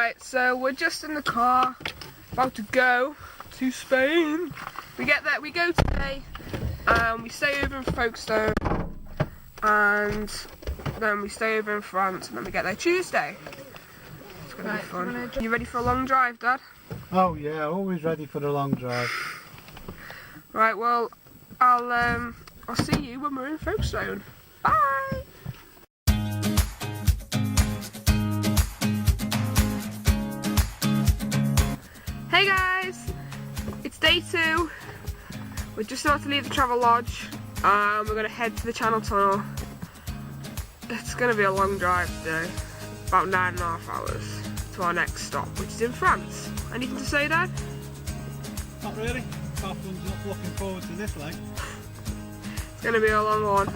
Right, so we're just in the car, about to go to Spain. We go today, we stay over in Folkestone, and then we stay over in France, and then we get there Tuesday. It's gonna be fun. You ready for a long drive, Dad? Oh yeah, always ready for the long drive. Right, well, I'll see you when we're in Folkestone. Bye! Hey guys! It's day 2. We're just about to leave the travel lodge. We're going to head to the Channel Tunnel. It's going to be a long drive today. About 9.5 hours to our next stop, which is in France. Anything to say, Dad? Not really. Not looking forward to this leg. It's going to be a long one.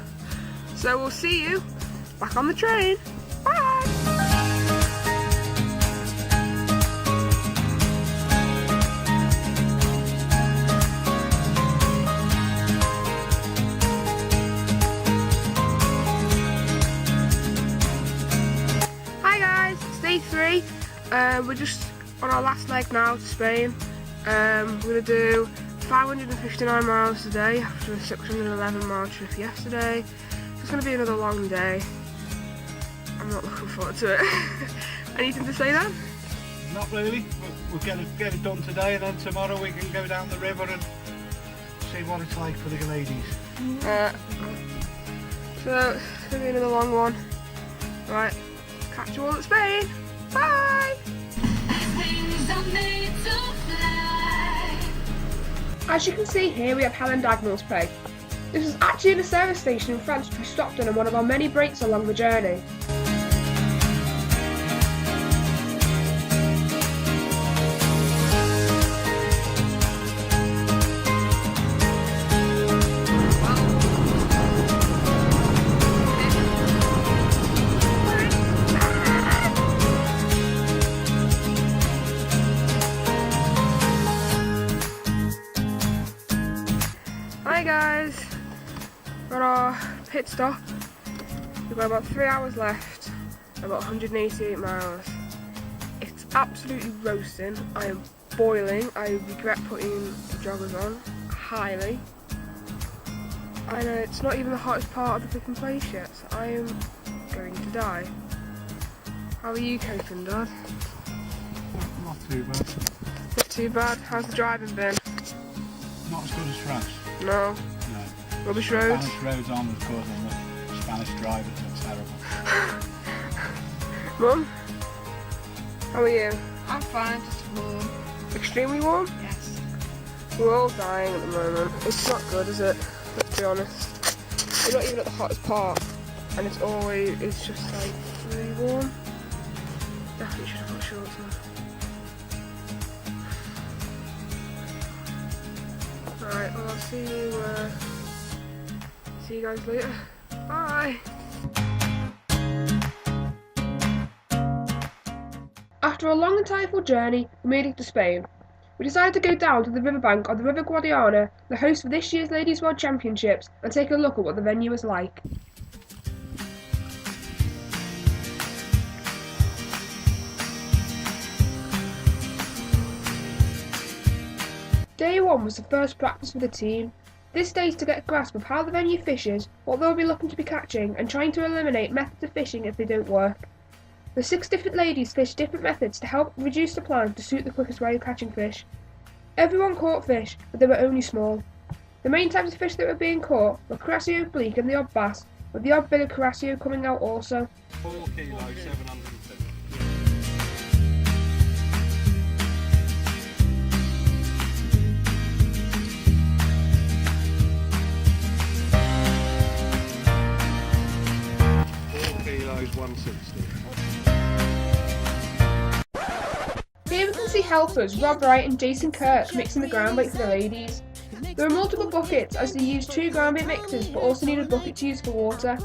So we'll see you back on the train. Bye! Hi guys, it's day 3. We're just on our last leg now to Spain. We're going to do 559 miles today after a 611 mile trip yesterday. It's going to be another long day. I'm not looking forward to it. Anything to say then? Not really. We'll get it done today, and then tomorrow we can go down the river and see what it's like for the ladies. So it's going to be another long one. Right, catch you all at Spain. Bye! As you can see here, we have Helen Dagnall's pay. This was actually in a service station in France which we stopped on one of our many breaks along the journey. Hi guys, got our pit stop. We've got about 3 hours left, about 188 miles. It's absolutely roasting. I am boiling. I regret putting the joggers on, highly. I know it's not even the hottest part of the freaking place yet, so I am going to die. How are you coping, Dad? Not too bad. Not too bad. How's the driving been? Not as good as France. No. No. Rubbish roads? Spanish roads aren't as good, and the Spanish drivers are terrible. Mum? How are you? I'm fine, just warm. Extremely warm? Yes. We're all dying at the moment. It's not good, is it? Let's be honest. We're not even at the hottest part, and it's just like really warm. Definitely should have got shorts on. Alright, well I'll see you guys later. Bye! After a long and tireful journey, we made it to Spain. We decided to go down to the riverbank of the River Guadiana, the host for this year's Ladies World Championships, and take a look at what the venue is like. Day 1 was the first practice for the team. This day is to get a grasp of how the venue fishes, what they'll be looking to be catching, and trying to eliminate methods of fishing if they don't work. The 6 different ladies fished different methods to help reduce the plan to suit the quickest way of catching fish. Everyone caught fish, but they were only small. The main types of fish that were being caught were Carasio bleak and the odd bass, with the odd bit of Carasio coming out also. 4 kilos, 750. 160. Here we can see helpers Rob Wright and Jason Kirk mixing the ground bait for the ladies. There are multiple buckets as they use 2 ground bait mixers but also need a bucket to use for water.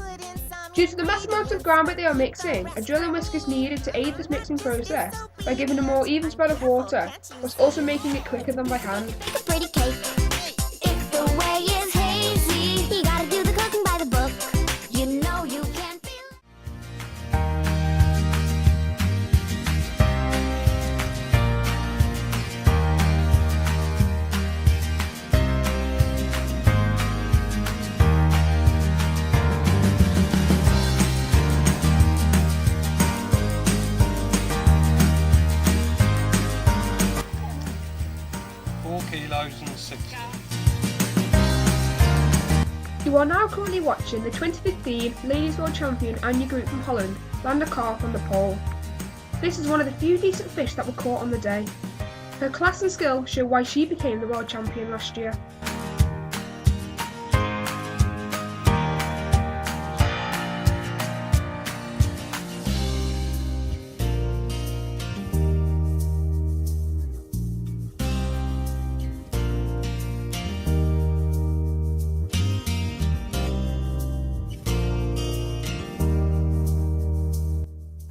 Due to the mass amounts of ground bait they are mixing, a drill and whisk is needed to aid this mixing process by giving a more even spread of water, whilst also making it quicker than by hand. You are now currently watching the 2015 Ladies World Champion Anja Groep from Holland land a carp on the pole. This is one of the few decent fish that were caught on the day. Her class and skill show why she became the world champion last year.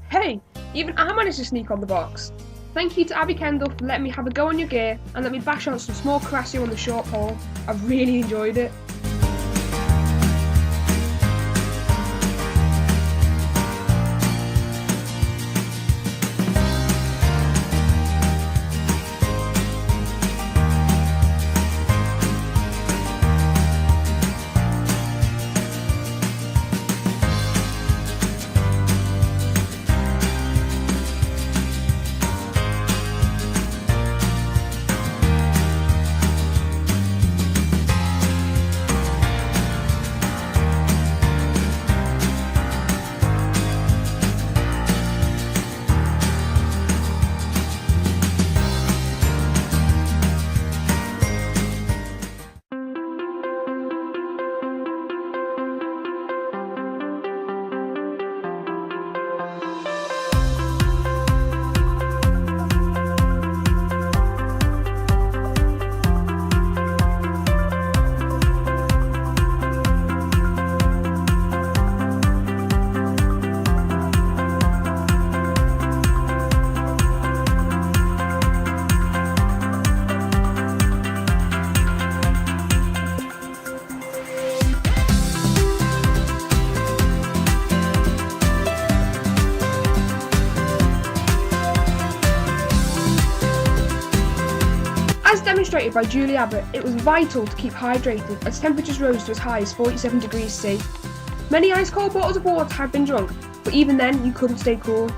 Hey, even I managed to sneak on the box. Thank you to Abby Kendall for letting me have a go on your gear and let me bash out some small crassio on the short pole. I've really enjoyed it. As demonstrated by Julie Abbott, it was vital to keep hydrated as temperatures rose to as high as 47 degrees C. Many ice-cold bottles of water had been drunk, but even then you couldn't stay cool.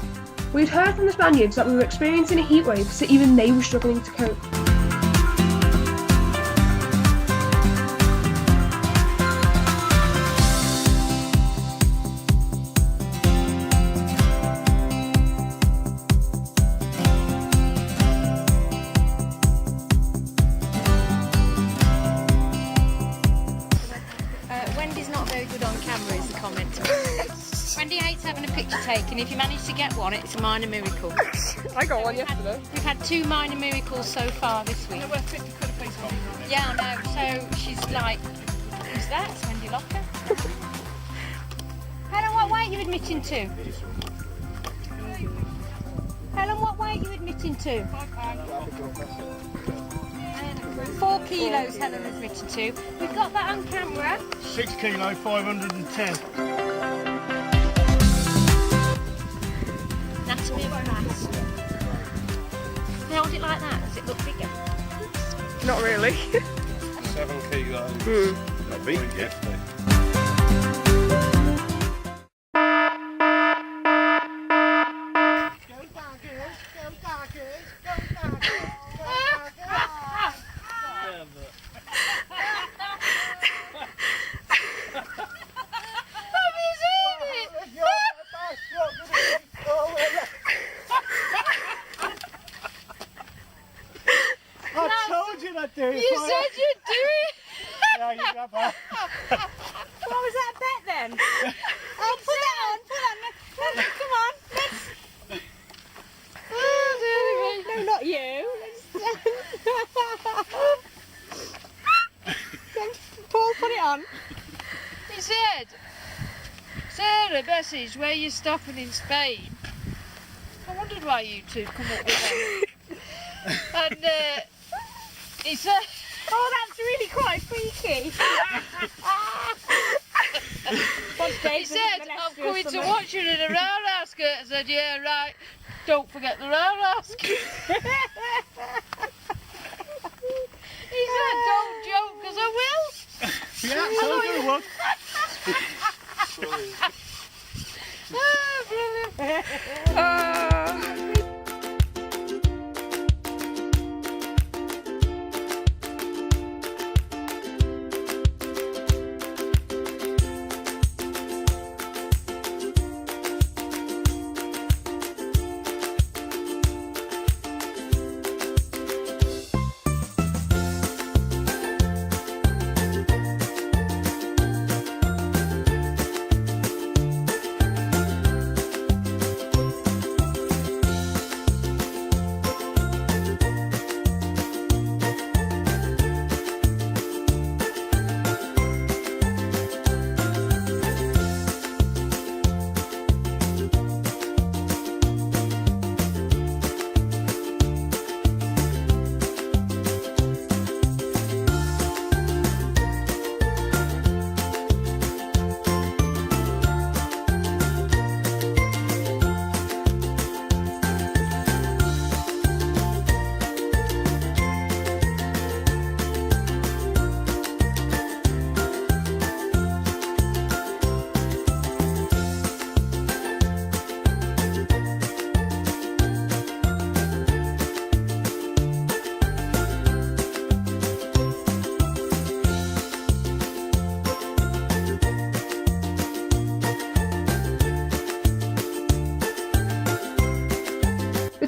We'd heard from the Spaniards that we were experiencing a heatwave, so even they were struggling to cope. Wendy's not very good on camera is the comment. Wendy hates having a picture taken. If you manage to get one, it's a minor miracle. I got one yesterday. We've had 2 minor miracles so far this week. Yeah, I know. So she's like, who's that? It's Wendy Locker. Helen, what weight are you admitting to? Helen, what weight are you admitting to? 4 kilos Helen admitted to. We've got that on camera. 6 kilo, 510. Anatomy of a rice. Hold it like that. Does it look bigger? Not really. 7 kilos. Not big yet. I told you that, dude. You said you'd do it. Yeah, you got that. What was that bet then? Oh, put that on. Come on. Let's. Oh, no, not you. Paul, put it on. He said, Sarah, message, where you stopping in Spain? I wondered why you two come up with that. And he said, Oh, that's really quite freaky. he said, I'm coming to watch you in a roundhouse skirt. I said, yeah, right. Don't forget the roundhouse skirt. He said, don't joke, because I will. Yeah, so good one. Ah, brilliant.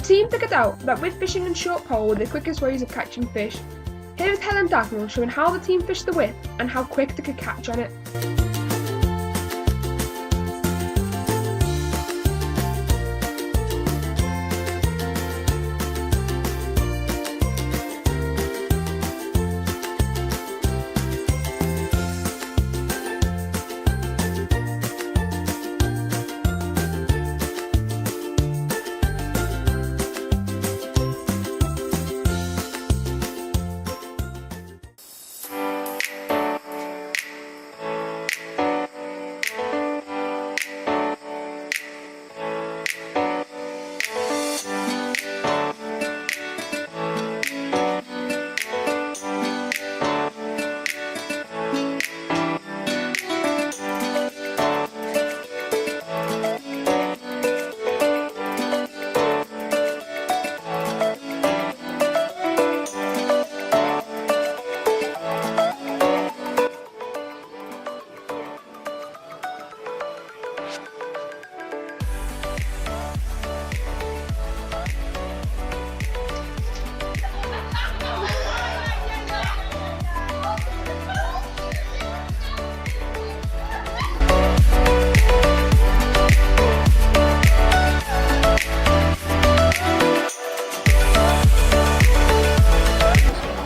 team figured out that with fishing and short pole were the quickest ways of catching fish. Here is Helen Dagnall showing how the team fished the whip and how quick they could catch on it.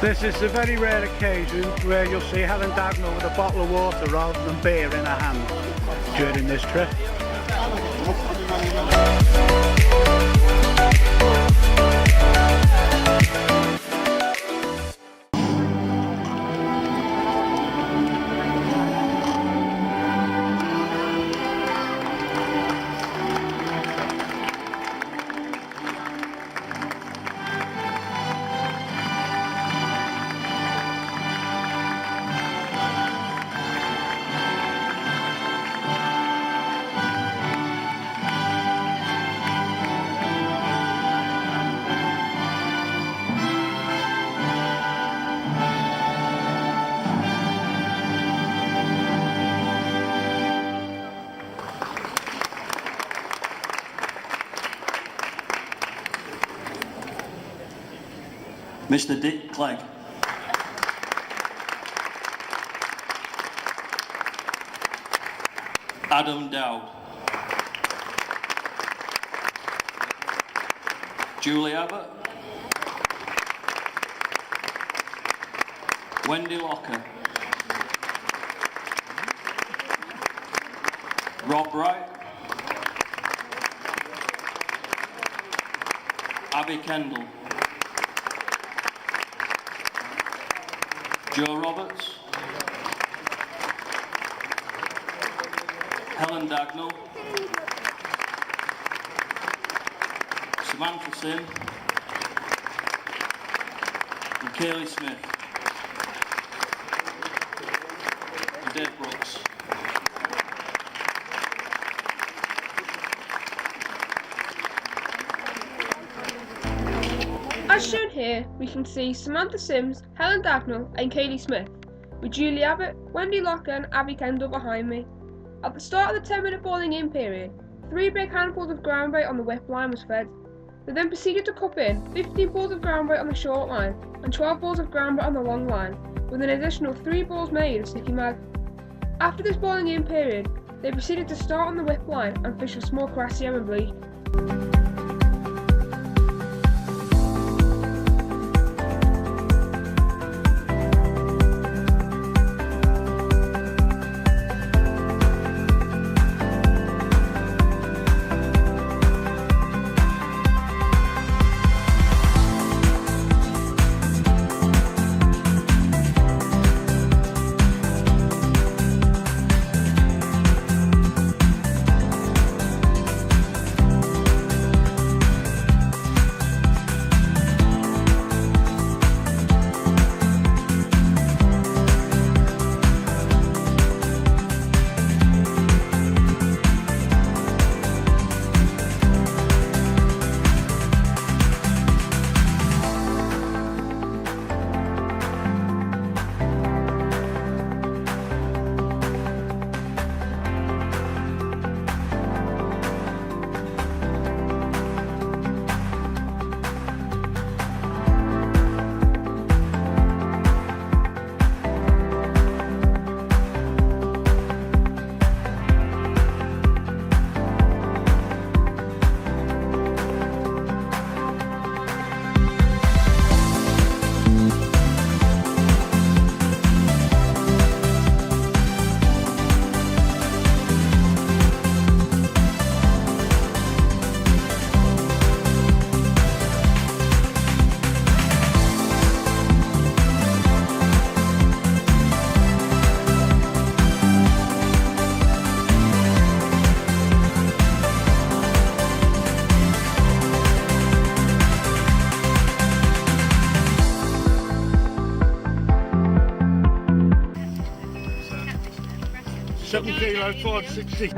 This is a very rare occasion where you'll see Helen Dagnall with a bottle of water rather than beer in her hand during this trip. Mr. Dick Clegg. Adam Dowd. Julie Abbott. Wendy Locker. Rob Wright. Abby Kendall. Joe Roberts. Helen Dagnall. Samantha Sim. And Kaylee Smith. And Dave Brooks. As shown here, we can see Samantha Sims, Helen Dagnall and Kaylee Smith, with Julie Abbott, Wendy Locker and Abby Kendall behind me. At the start of the 10-minute bowling in period, 3 big handfuls of ground bait on the whip line was fed. They then proceeded to cup in 15 balls of ground bait on the short line and 12 balls of ground bait on the long line, with an additional 3 balls made of sticky mag. After this bowling in period, they proceeded to start on the whip line and fish for small crassio and bleak. 7 kilo, 460.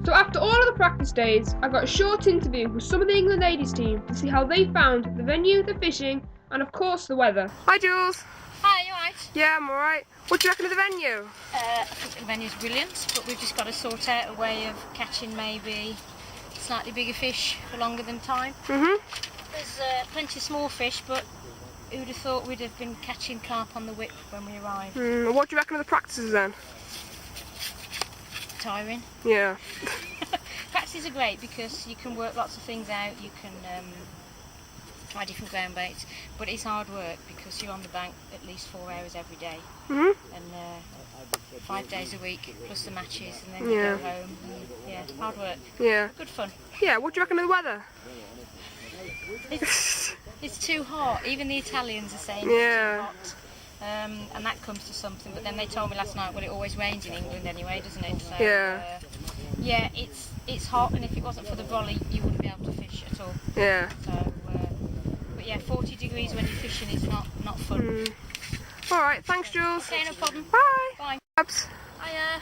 So after all of the practice days, I got a short interview with some of the England ladies team to see how they found the venue, the fishing, and of course the weather. Hi Jules. Hi, you alright? Yeah, I'm alright. What do you reckon of the venue? I think the venue's brilliant, but we've just got to sort out a way of catching maybe slightly bigger fish for longer than time. There's plenty of small fish, but who would have thought we'd have been catching carp on the whip when we arrived? What do you reckon of the practices then? Tiring. Yeah. Practices are great because you can work lots of things out, you can try different ground baits, but it's hard work because you're on the bank at least 4 hours every day. And 5 days a week plus the matches, and then you go home. And, yeah, hard work. Yeah. Good fun. Yeah, what do you reckon of the weather? It's too hot. Even the Italians are saying Yeah. it's too hot. And that comes to something. But then they told me last night, well, it always rains in England anyway, doesn't it? So, Yeah. Yeah, it's hot, and if it wasn't for the brolly, you wouldn't be able to fish at all. Yeah. So, but yeah, 40 degrees when you're fishing is not fun. Alright, thanks Jules. Okay, no problem. Bye. Bye. Abs. Hiya.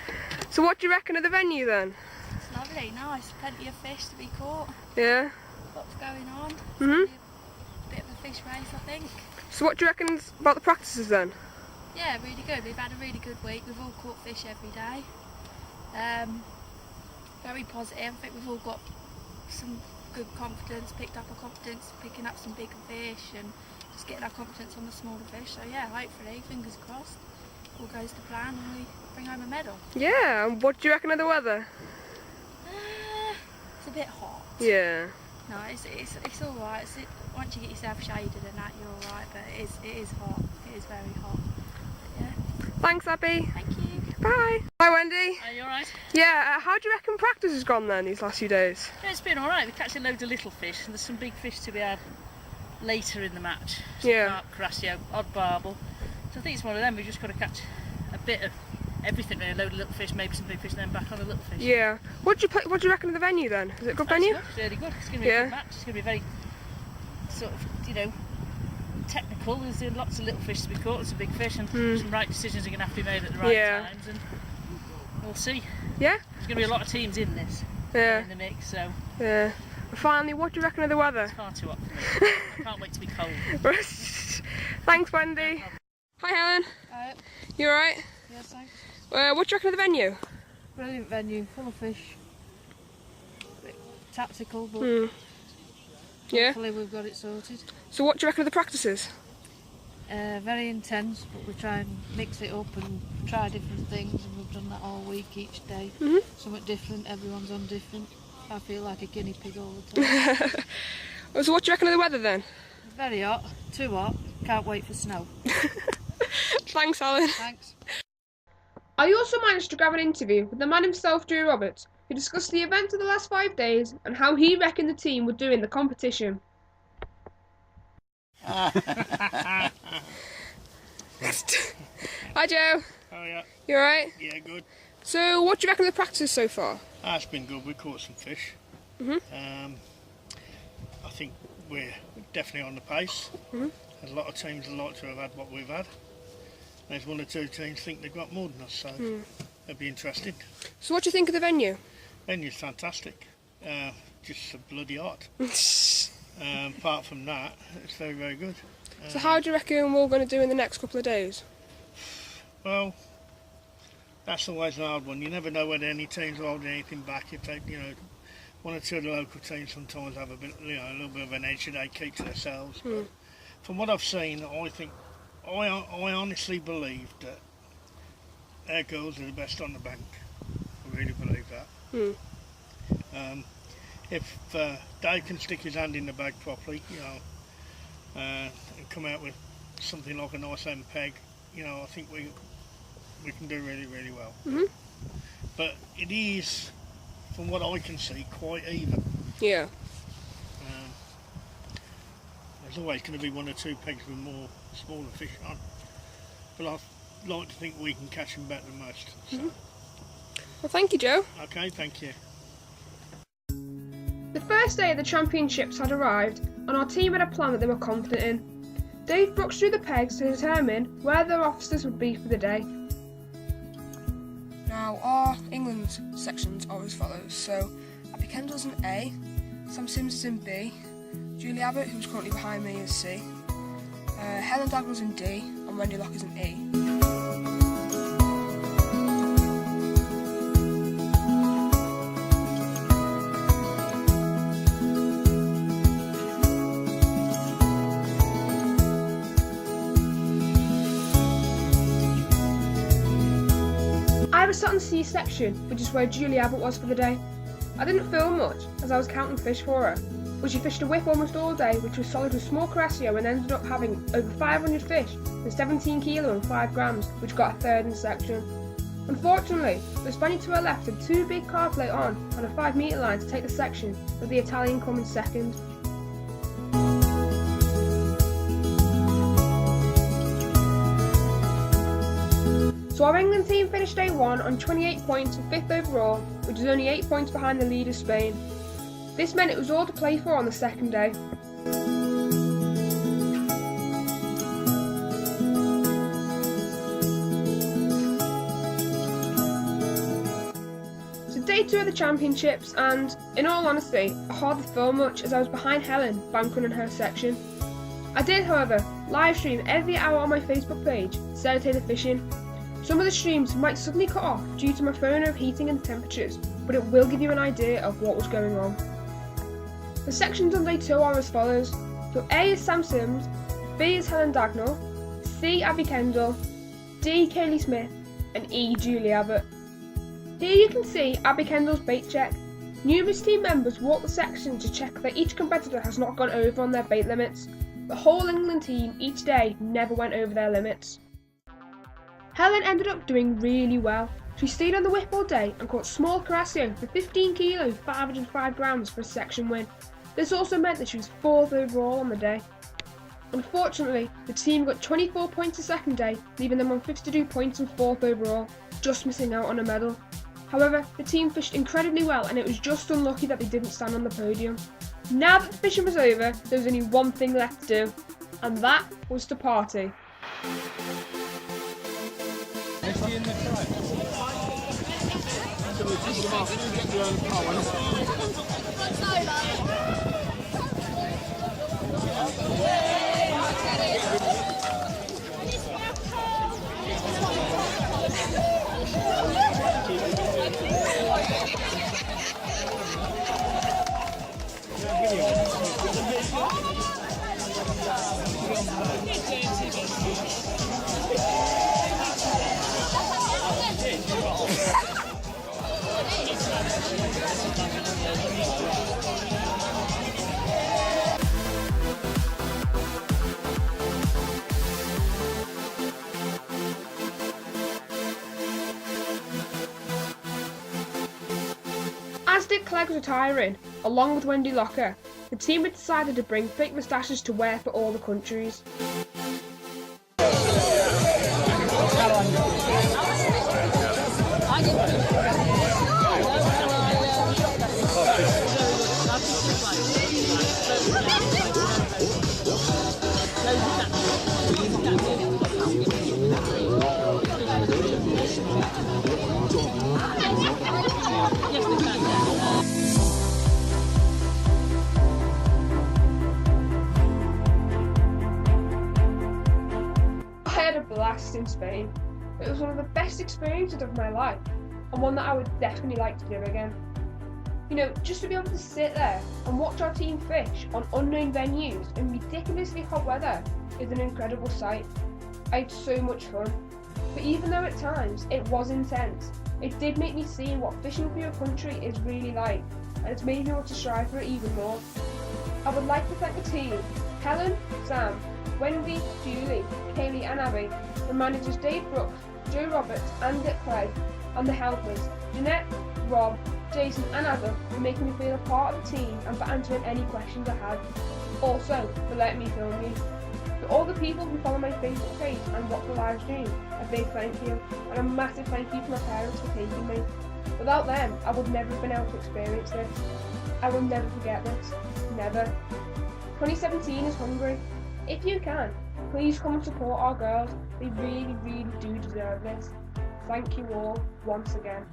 So what do you reckon of the venue then? It's lovely, nice. Plenty of fish to be caught. Yeah. Lots going on. Mhm. Bit of a fish race, I think. So what do you reckon about the practices then? Yeah, really good. We've had a really good week. We've all caught fish every day. Very positive. I think we've all got some good confidence, picked up our confidence, picking up some bigger fish and just getting our confidence on the smaller fish. So yeah, hopefully, fingers crossed, all goes to plan and we bring home a medal. Yeah, and what do you reckon of the weather? It's a bit hot. Yeah. No, it's all right. Once you get yourself shaded and that, you're all right. But it is hot. It is very hot. But yeah. Thanks Abby. Thank you. Bye. Hi Wendy. Are you alright? Yeah, how do you reckon practice has gone then these last few days? Yeah, it's been alright. We're catching loads of little fish, and there's some big fish to be had later in the match. Yeah. Carp, Crassio, odd barbel. So I think it's one of them. We've just got to catch a bit of everything, really. A load of little fish, maybe some big fish, and then back on the little fish. Yeah. What do you reckon of the venue then? Is it a good venue? It's really good. It's going to be a good match. It's going to be very sort of, technical. There's lots of little fish to be caught, lots of big fish, and some right decisions are going to have to be made at the right times, and we'll see. Yeah? There's going to be a lot of teams in this, in the mix, so yeah. And finally, what do you reckon of the weather? it's far too hot for me. I can't wait to be cold. Thanks Wendy. Hi Helen. Hi. You alright? Yes, thanks. What do you reckon of the venue? Brilliant venue, full of fish. Bit tactical, but Yeah. hopefully we've got it sorted. So what do you reckon of the practices? Very intense, but we try and mix it up and try different things, and we've done that all week, each day. Something different, everyone's on different. I feel like a guinea pig all the time. So what do you reckon of the weather then? Very hot, too hot, can't wait for snow. Thanks Alan. Thanks. I also managed to grab an interview with the man himself, Drew Roberts, who discussed the events of the last 5 days and how he reckoned the team would do in the competition. Hi Joe. Oh yeah. You alright? Yeah, good. So what do you reckon of the practices so far? It's been good. We caught some fish. I think we're definitely on the pace. A lot of teams would like to have had what we've had. There's 1 or 2 teams think they've got more than us, so it'll be interesting. So what do you think of the venue? Venue's fantastic. Just so bloody hot. Apart from that, it's very, very good. So how do you reckon we're going to do in the next couple of days? Well, that's always an hard one. You never know whether any teams are holding anything back. If they, 1 or 2 of the local teams sometimes have a bit, a little bit of an edge that they keep to themselves. But from what I've seen, I honestly believe that our girls are the best on the bank. I really believe that. If Dave can stick his hand in the bag properly, and come out with something like a nice MPEG, I think we can do really, really well. But it is, from what I can see, quite even. Yeah. There's always going to be 1 or 2 pegs with more smaller fish on, but I'd like to think we can catch them better than most. So. Well, thank you, Joe. Okay, thank you. The first day of the championships had arrived, and our team had a plan that they were confident in. Dave Brooks drew the pegs to determine where their officers would be for the day. Now our England sections are as follows. So Abby Kendall's in A, Sam Sims is in B, Julie Abbott, who's currently behind me, is C, Helen Dagnall's in D, and Wendy Locker's in E. I was sat on the C section, which is where Julie Abbott was for the day. I didn't film much, as I was counting fish for her, but she fished a whip almost all day, which was solid with small caraccio, and ended up having over 500 fish with 17 kilo and 5 grams, which got a third in the section. Unfortunately, the Spaniard to her left had 2 big carp late on a 5 metre line to take the section, with the Italian coming second. So our England team finished day 1 on 28 points and 5th overall, which is only 8 points behind the leader Spain. This meant it was all to play for on the second day. So day 2 of the championships, and in all honesty, I hardly filmed much as I was behind Helen bankrunning her section. I did, however, live stream every hour on my Facebook page, Celebrated Fishing. Some of the streams might suddenly cut off due to my phone overheating and the temperatures, but it will give you an idea of what was going on. The sections on day 2 are as follows. So A is Sam Sims, B is Helen Dagnall, C Abby Kendall, D Kaylee Smith, and E Julie Abbott. Here you can see Abby Kendall's bait check. Numerous team members walk the section to check that each competitor has not gone over on their bait limits. The whole England team each day never went over their limits. Helen ended up doing really well. She stayed on the whip all day and caught small caraccio for 15 kilo 505 grams for a section win. This also meant that she was 4th overall on the day. Unfortunately, the team got 24 points the second day, leaving them on 52 points and 4th overall, just missing out on a medal. However, the team fished incredibly well, and it was just unlucky that they didn't stand on the podium. Now that the fishing was over, there was only one thing left to do, and that was to party. As Dick Clegg was retiring, along with Wendy Locker, the team had decided to bring fake moustaches to wear for all the countries. I had a blast in Spain. It was one of the best experiences of my life, and one that I would definitely like to do again. You know, just to be able to sit there and watch our team fish on unknown venues in ridiculously hot weather is an incredible sight. I had so much fun, but even though at times it was intense, it did make me see what fishing for your country is really like, and it's made me want to strive for it even more. I would like to thank the team, Helen, Sam, Wendy, Julie, Kaylee and Abby, the managers Dave Brooks, Joe Roberts and Dick Clegg, and the helpers, Jeanette, Rob, Jason and Adam, for making me feel a part of the team and for answering any questions I had. Also, for letting me film you. To all the people who follow my Facebook page and watch the live stream, a big thank you, and a massive thank you to my parents for taking me. Without them, I would never have been able to experience this. I will never forget this. Never. 2017 is hungry. If you can, Please come and support our girls. They really, really do deserve this. Thank you all once again.